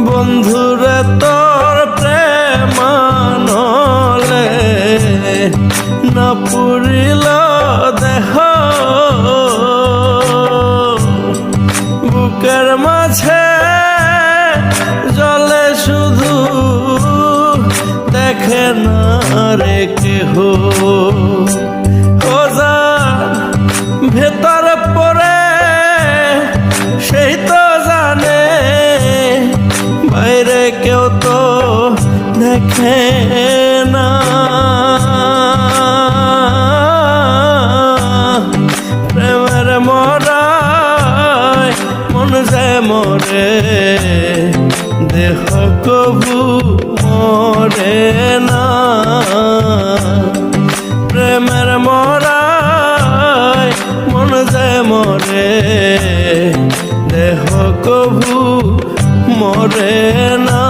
বন্ধুরে তোর প্রেমানলে না পুরিল দেহ বুকের মাঝে জলে শুধু দেখে না রে কেহ ভেতর পরে সেই তো জানে বাইরে কেউ তো দেখে না প্রেমের মরায় মন যে মরে দেহ কবু মরে না প্রেমের মরায় মন যে মরে দেহ কবু মরে না।